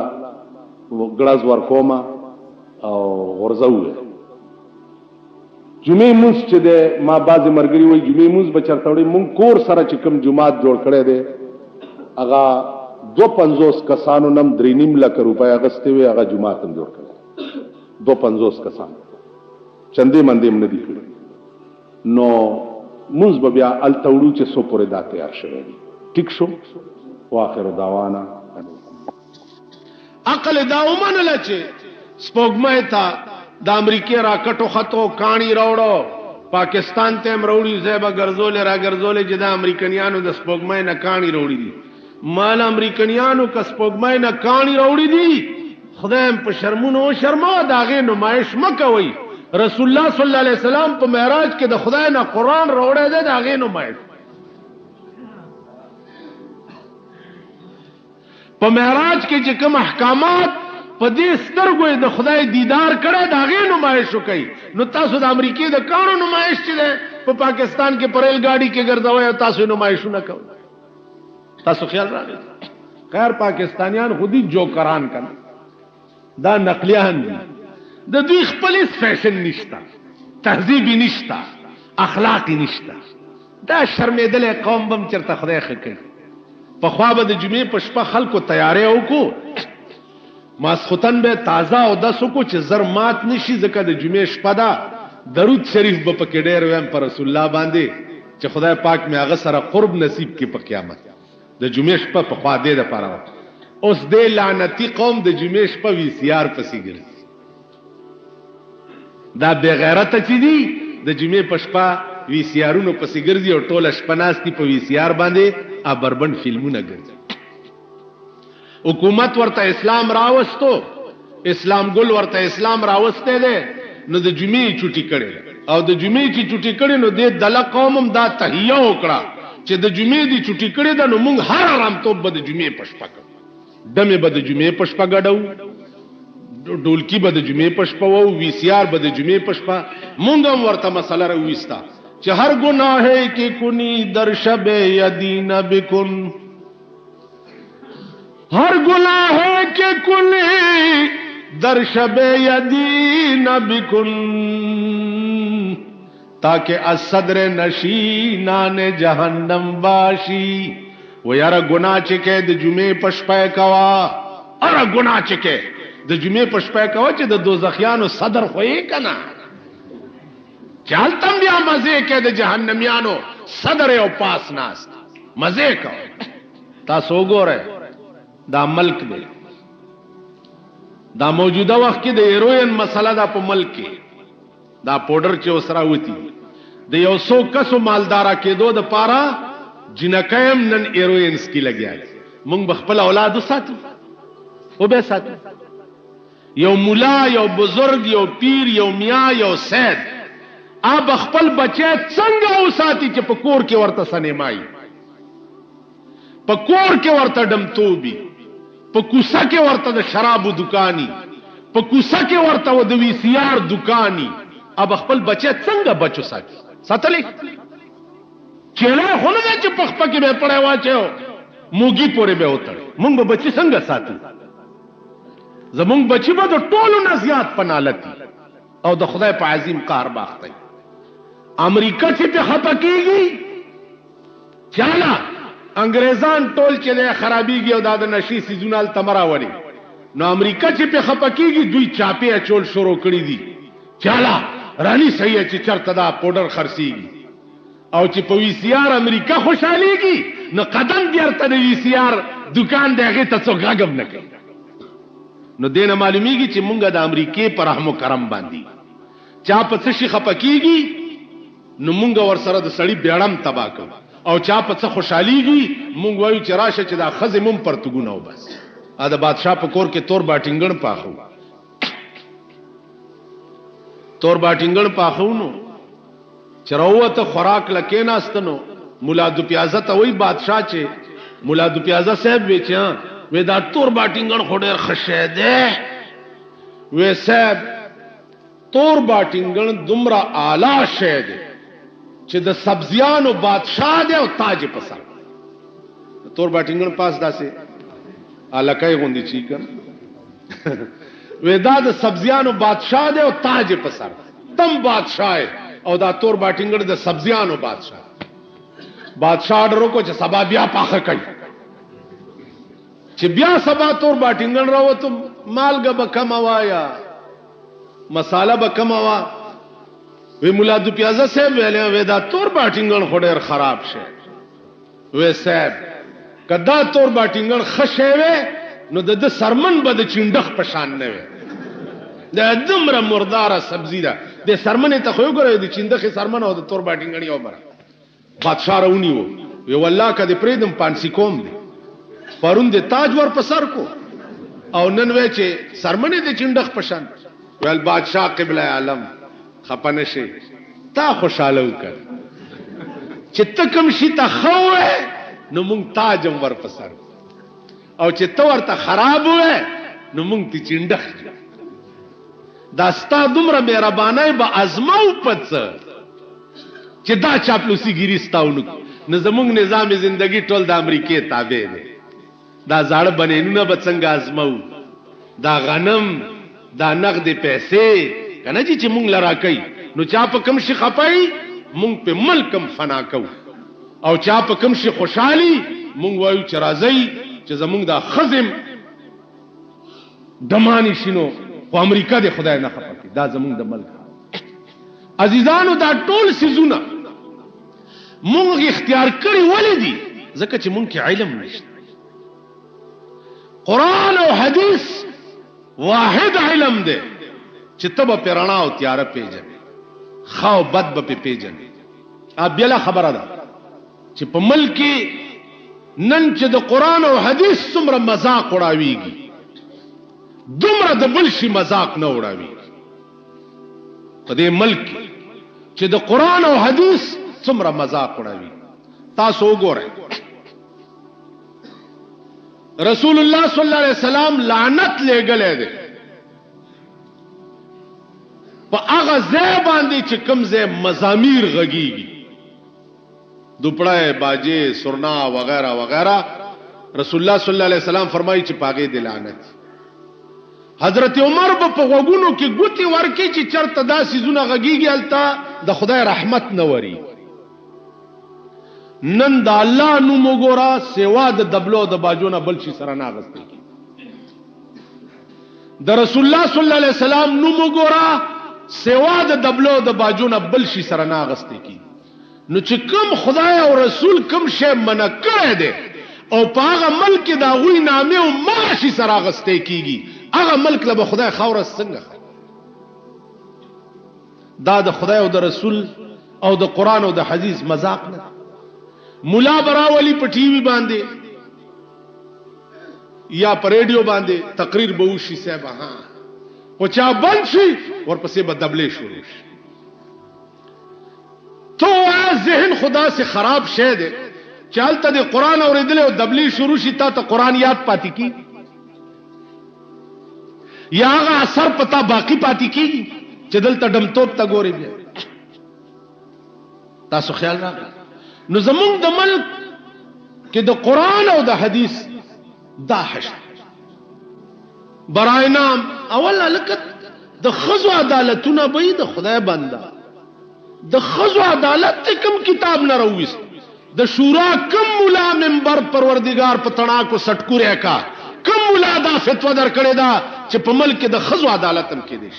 ګړز ورکومه او غرزه وویل جمعې مونځ چې دی ما بعضې ملګري وایي جمعې مونځ به چېرته وړئ مونږ کور سره چې کوم جومات جوړ کړی دی هغه 250 کسانو نم 3.5 لک روپۍ اغستې وې هغه جومات هم جوړ کړی 250 کسان چندې مندې هم نه دي کړي نو مونځ به بیا هلته وړو چې څو پورې دا تیار شوی دی ټیک شو واخر دعوانا عقل دا ومنله چې سپوږمۍ ته د امریکې راکټو خطو کاڼي راوړو پاکستان ته هم راوړي ځای به ګرځولې را ګرځولې چې د امریکنیانو د سپوږمۍ نه کاڼي راوړي دي مال امریکنیانو که سپوږمۍ نه کاڼي راوړي دي خدای هم په شرمونو وشرموه د هغې نمایش مه کوئ رسول الله صلی الله علیه وسلم په معراج کې د خدای نه قرآن راوړی دی د هغې نمایش په معراج کې چې کوم احکامات په دې سترګو د خدای دیدار کړی د هغې نمایش وکوئ نو تاسو د امریکې د کاڼو نمایش چې دی په پاکستان کې په ریل ګاډي کې ګرځوئ او تاسو نمایشونه کوئ تاسو خیال راغی خیر پاکستانیان خودی جوکران کنه دا نقلیان دي د دوی خپل فیشن نشته تهذیبی نشته اخلاقی نشته دا شرمېدلې قوم بم چرته خدای ښه کوي پخوا به د جمعې په شپه خلکو تیاری وکړو ماسخوتن به تازه او دس وکړو چې زر مات نشي ځکه د جمعې شپه ده درود شریف به پکې ډېر ویم پر رسول الله باندې چې خدای پاک مې هغه سره قرب نصیب کړي په قیامت د جمعې شپه پخوا دې دپاره اوس دې لعنتي قوم د جمعې شپه VCR پسې ګرځي دا بېغیرته چې دي د جمعې په شپه VCR-ونو پسې ګرځي او ټوله شپه ناستي په VCR باندې بربند فلمونه ګرځي حکومت ورته اسلام راوستو اسلام ګل ورته اسلام راوستی دی نو د جمعې چوټي کړي او د جمعې چې چوټي کړي نو دې دله قوم هم دا تهیه وکړه چې د جمعې دې چوټي کړي ده نو موږ هر آرامتوب به د جمعې په شپه کوو دمې به د جمعې په شپه ګډو ډولکی به د جمعې په شپه وو VCR به د جمعې په شپه موږ هم ورته مسله راوویسته چې هر گناہ کی کنی در شب یدین بکن ہر گناہ کے کنی در شب یدین بکن تاکہ از صدر نشینان جہنم باشی و یار گناہ چکے د جمعې پشپای کوا ار گناہ چکے د جمعې پشپای کوا چې د دوزخیانو صدر خوې کنا چالتم بیا مزے کے د جہنمیانو صدر او پاس ناست مزے کو تاسو وګوره دا ملک دی دا موجوده وخت کې د هیروین مسله دا په ملک کې دا پودر چې وسرا وتی د یو څو کسو مالدارا کېدو د پاره جنکایم نن هیروینز کې لګیا مونږ بخپل اولاد ساتو او به ساتو یو مولا یو بزرگ یو پیر یو میاں یو سید اب خپل بچی څنګه وساتي چې په کور کې ورته سنیمای په کور کې ورته ډمتوبي په کوڅه کې ورته د شرابو دکانی په کوڅه کې ورته د VCR دکانی اب خپل بچی څنګه بچو ساتي ساتلی چیرې خو نه چې په خپل کې به پړای واچو موګي پورې به وتړي مونږ به بچی څنګه ساتو زمونږ بچی به د ټولو نه زیات پنالتي او د خدای په عظیم قهر باخته امریکا چې په خپه کېږي چاله انګريزان ټول چې له خرابيږي او د نشي سيزونال تمراوري نو امریکا چې په خپه کېږي دوی چاپې اچول شروع کړی دي چاله رانی صحیح چې چرته دا پودر خرسيږي او چې په VCR امریکا خوشاليږي نو قدم بیرته د VCR دکان دغه ته څو غاګم نه کوي نو دینه معلومیږي چې مونږ د امریکای پر رحم و کرم باندې چا په څه شي خپکیږي نو مونږ ور سره د سړی بیړم تبا کوو او چا په څه خوشحاليږي مونږ وایو چې راشه چې دا خزه مون پرتګونه و بس دا بادشاہ په کور کې تور باټینګن پاخو تور باټینګن پاخو نو چروته خوراک لکې ناستنو مولا دو پیازه ته وای بادشاہ چې مولا دو پیازه صاحب وچا وې دا تور باټینګن خډر خشه ده وې صاحب تور باټینګن دومره اعلی شه ده چې د سبزیانو بادشاہ دی او تاج په سر تور باټینګن پاس داسې الکای غوندي چی کړ ودا د سبزیانو بادشاہ دی او تاج په سر تم بادشاہ او دا تور باټینګن د سبزیانو بادشاہ ډرو کو چې سبا بیا پاخه کړي چې بیا سبا تور باټینګن راوته مالګه به کم وایا مساله به کم وا وی مولا دو پیازه صاحب ویلې وې دا تور باټینګن خډر خراب شه وې صاحب کدا تور باټینګن خشه وې نو د سرمن به د چندخ پشان نه وې د دمره مرداره سبزی ده د سرمن ته خو ګره د چندخ سرمن او د تور باټینګن یو بره بادشاہ راونی وی والله کده پریدم پانسی کوم دی پرون د تاج ور په سر کو او نن وې چې سرمن د چندخ پشان ول بادشاہ قبله عالم خپنه شي تا خوشاله وکړ چې تکم شي ته خوه نو مونږ تاجم ور پسر او چې تو ورته خراب وې نو مونږ تی چندخ داستا دومره مهربانای به ازمو پڅ چې دا چاپلوسی ګریستاونو نه زمونږ نظام زندگی ټول د امریکای تابع دی دا زاړه بنینونه به څنګه ازمو دا غنم دا نقد پیسې کنه چې مونږ لرا کوي نو چا په کم شي خپای مونږ په ملکم فنا کو او چا په کم شي خوشحالي مونږ وایو چې راځي چې زمونږ دا خزم دمانی شنو خو امریکا د خدای نه خپکی دا زمونږ د ملک عزیزانو دا ټول سيزونه مونږ اختیار کړی ولې دي ځکه چې مونږ کې علم نشته قران او حديث واحد علم دی چې تب پیرانا او تیار پیجن خاو بد به پیجن ا بلا خبره ده چې په ملک نن چې د قران او حديث څومره مذاق وړاويږي دومره د بل شي مذاق نه وړاويږي په دې ملک چې د قران او حديث څومره مذاق وړاوي تاسو وګورئ رسول الله صلی الله علیه وسلم لعنت لګلې ده په هغه ځای باندې چې کوم ځای مزامیر غږیږي دوپړای باجه سرنا وغیرہ وغیرہ رسول الله صلی الله علیه وسلم فرمایي چې پاګې د لعنت حضرت عمر په غوګونو کې ګوتی ورکی چې چرته داسې زونه غږیږي التا د خدای رحمت نه وری نن د الله نو مګورا سیوا د دبلو د باجونه بل شي سره نه غستې د رسول الله صلی الله علیه وسلم نو مګورا سیوا د دبلو د باجونه بل شي سره نه غستې کی نو چې کوم خدای او رسول کوم شی منع کړی دی او په هغه ملک دا غوی نامه او ماشي سره غستې کیږي هغه ملک له خدای خاور څنګه دا د خدای او د رسول او د قران او د حدیث مذاق نه مولا براولی په ټي وي باندې یا په ریډیو باندې تقریر به وشي صاحب ها او چا بند شي ورپسې به دبلې شروع شي تو ذهن خدا سے خراب شه دے چالته د قران اوریدل او دبلې شروع شي تا ته قران یاد پاتې کی یا هغه اثر پتا باقی پاتې کیږي چې دلته ډمټوب تا ګوري بیا تاسو خیال راغلی نو زمونږ د ملک کې د قران او د حدیث دا حشد برای نام اول لکت د خزو عدالتونه به د خدای بنده د خزو عدالت کوم کتاب نه راوست د شورا کوم مولا منبر پروردگار په تڼا کو سټکوریا کا کوم مولا دا فتوا در کړی دا چې په ملک د خزو عدالت هم کې دي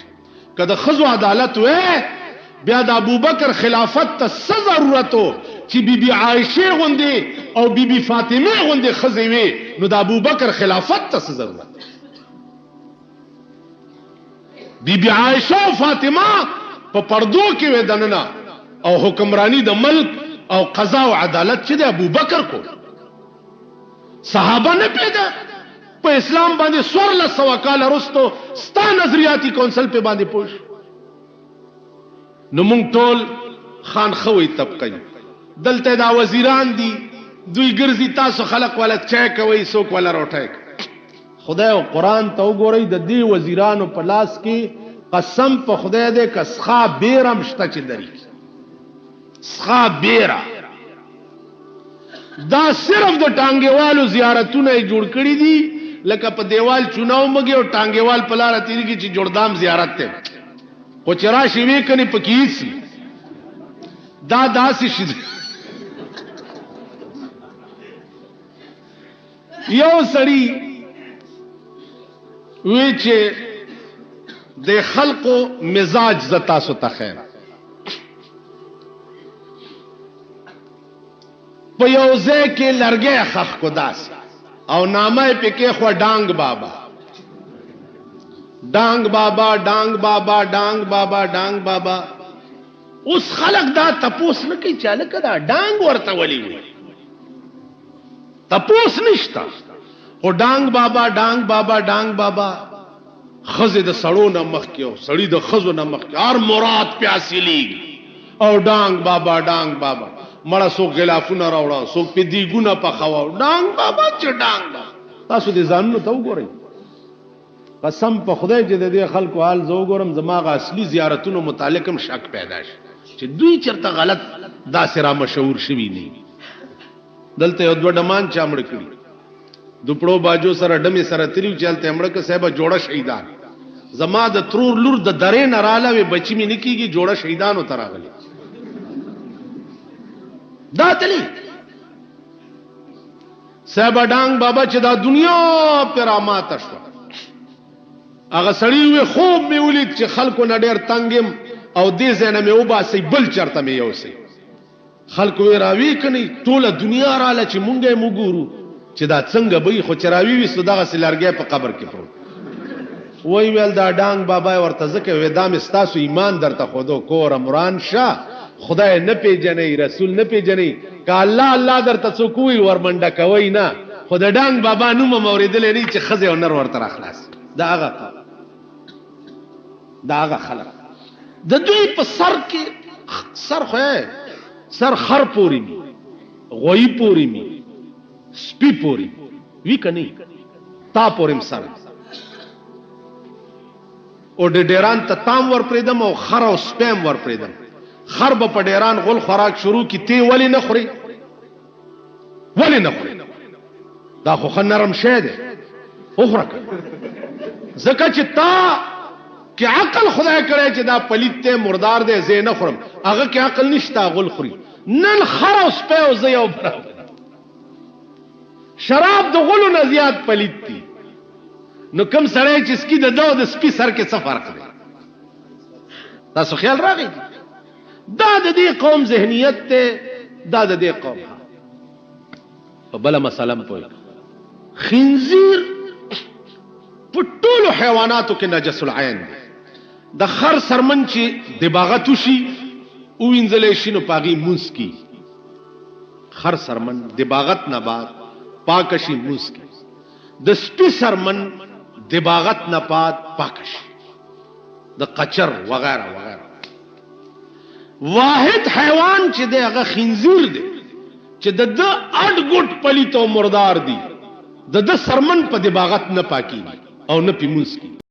کله خزو عدالت وې بیا د ابوبکر خلافت ته ضرورتو چې بیبي عائشه غوندي او بیبي فاطمه غوندي خزي وي نو د ابوبکر خلافت ته ضرورت بیبي عائشه او فاطمه په پردو کې ودننه او حکمرانی د ملک او قضا او عدالت چې د ابو بکر کو صحابه نه پیدا په اسلام باندې 1400 کال وروسته ستا نظریاتي کونسل په باندې پوښ نو مونږ ټول خان خوي طبقه دلته دا وزیران دي دوی ګرځي تاسو خلق ولا چای کوي څوک ولا روټای خدای او قران ته وګورئ د دې وزیرانو په لاس کې قسم په خدای دې کسخه بیرم شته چې دري سخه بیره دا صرف د ټانګېوالو زیارتونه جوړ کړی دي لکه په دیوال چوناو مګي او ټانګېوال په لار تیریږي چې جوړدام زیارت ته خو چې راشي وی کني پکېس دا داسې شي یو سړی وی چې د خلقو مزاج زتا سو تخیر په یو ځای کې لرګي خخ کو داس او نامه په کې خو ډانګ بابا ډانګ بابا ډانګ بابا ډانګ بابا ډانګ بابا اوس خلق دا تپوس نه کوي چاله کدا ډانګ ورته ولي وي تپوس نشتا او ډانګ بابا ډانګ بابا ډانګ بابا خزه د سړو نه مخ کې او سړی د خزو نه مخ کې هر مراد پیاسلی او ډانګ بابا ډانګ بابا مړه سو غلافونه راوړه سو په دی ګونه په خوا ډانګ بابا چې ډانګ تاسو دې ځانونه ته وګورئ قسم په خدای چې د دې خلکو حال زه وګورم زماغه اصلي زیارتونو متعلق هم شک پیدا شي چې دوی چرته غلط دا سره مشهور شوی نه دلته یو دوه ډمان چامړ کړی دوپړو باجو سره ډمې سره تریو چلته امړه صاحب جوړه شهیدان زما د ترور لور د درې نراله وي بچی مې نکیږي جوړه شهیدانو تراغلي دا تلی صاحب ډانګ بابا چې دا دنیا پرامات شو هغه سړی وي خوب مې ولید چې خلکو نه ډېر تنګم او دې ځنه مې وباسي بل چرته مې یوسي خلکو یې راوي کني ټوله دنیا رااله چې مونږه موګورو چې دا څنګه به خو چراوي وي صدقه سلارګي په قبر کې پروت وای ویل دا ډانګ بابا ورته ځکه ودام استاسو ایمان درته خودو کور امران شاه خدای نه پیژنې رسول نه پیژنې ک الله الله درته څوک وي ورمنډه کوي نه خدای ډانګ بابا نوم موریدل نه چې خزه او نر ورته اخلاص دا هغه خلق د دوی په سر کې سر خو سر خر پوری می غوی پوری می سپی پوری وی کني تا پورم سر او د ډیران ته تام ور پریدم او خر او سپم ور پریدم خر به په ډیران غول خوراک شروع کی تی ولی نه خوري دا خو خنرم شه ده اوخرک زکه چې تا کې عقل خدای کړی چې دا پلیت ته مردار ده زه نه خورم هغه کې عقل نشتا غول خوري نن خر او سپم زه یو برابر شراب د غلو نه زیات پلیت دي نو کم سړی چې سکی د دو د سپی سر کې څه فرق دی تاسو خیال راغی دا د دې قوم ذهنیت ته دا د دې قوم په بل مسله په خنزیر په ټولو حیواناتو کې نجس العين د خر سرمن چې دباغت وشي او وینځلې شي نو پاغي موس کی خر سرمن دباغت نه بعد پاکشی موس کی د سپی سرمن دباغت نه پات پاکش د قچر وغیرہ وغیرہ واحد حیوان چې دغه خنزیر دی چې د اډ ګټ پلیتو مردار دی د سرمن په دباغت نه پاکی او نه پیموس کی